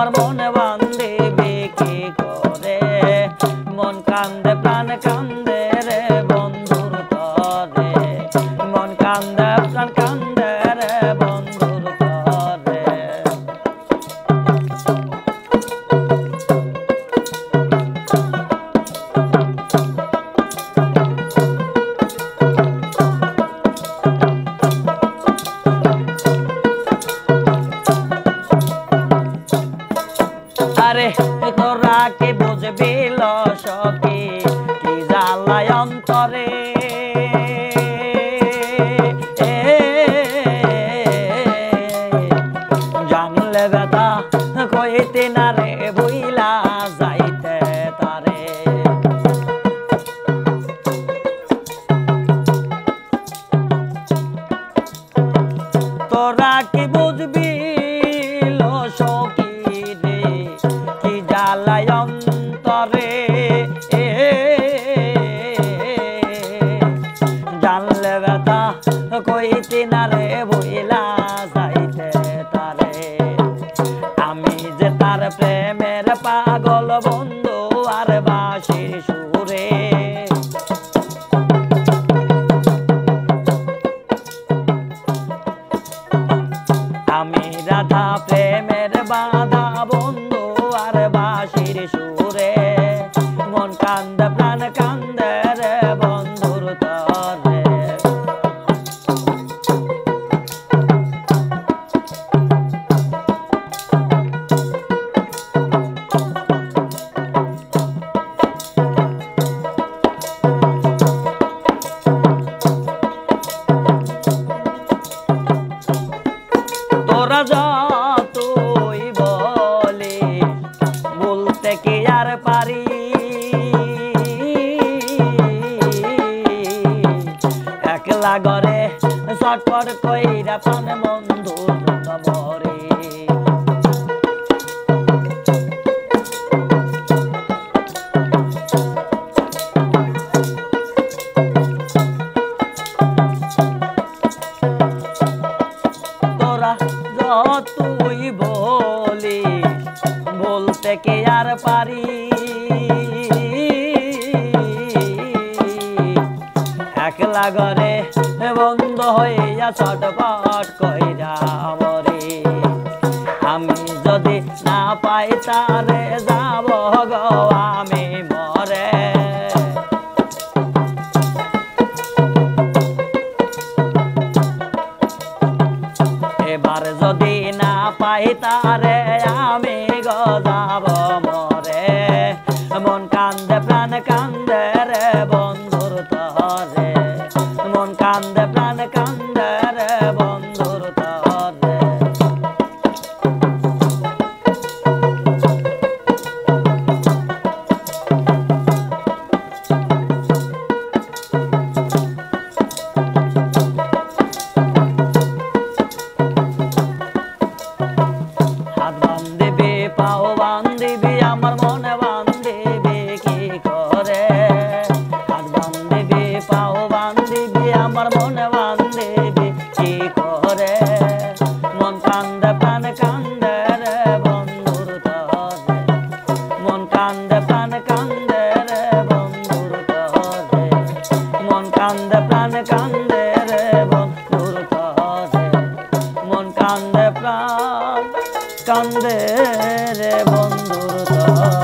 আমার মনে বান্ধিবি কি করে মন কান্দে প্রাণ কান্দে রে বন্ধুর তরে মন কান্দে প্রাণ কান্দে রে বন্ধুর তরে আরে তোরা কি বুঝবি সখী কি জ্বালায় অন্তরে জানলে বেটা কইতে না রে বইলা যাইতে তারে তোরা কি বুঝবি সখী কি জ্বালায় অন্তরে জানলে বেটা কইতে না রে বইলা যাইতে তারে আমি যে তার প্রেমের পাগল বন্ধু আর বাঁশির সুরে আমি রাধা প্রেমের বাধা বন্ধু আর বাঁশির সুরে মন কান্দে প্রাণ কান্দে রে বন্ধুর তরে তোরা যতই বলে বলতে কি আর পারি একলা ঘরে ছটফট কইরা প্রাণ বন্ধু মরে তোরা যতই বলি বলতে কে আর পারি একলা ঘরে বন্ধ হইয়া ছটফট কইরা মরে আমি যদি না পাই তারে যাব গো আমি মরে এবার যদি না পাই তারে আমি গো যাব মরে মন কান্দে প্রাণ কান্দে রে বন্ধুর তরে মন কান্দে প্রাণ কান্দে রে বন্ধুর তরে হাত বান্ধিবি পাও বান্ধিবি আমার মনে বান্ধিবি কি করে হাত বান্ধিবি পাও বান্ধিবি আমার মনে বান্ধিবি কি করে মন কান্দে প্রাণ কান্দে রে বন্ধুর তরে মন কান্দে প্রাণ কান্দে রে বন্ধুর তরে মন কান্দে প্রাণ কান্দে রে বন্ধুর তরে মন কান্দে প্রাণ কান্দে রে বন্ধুর তরে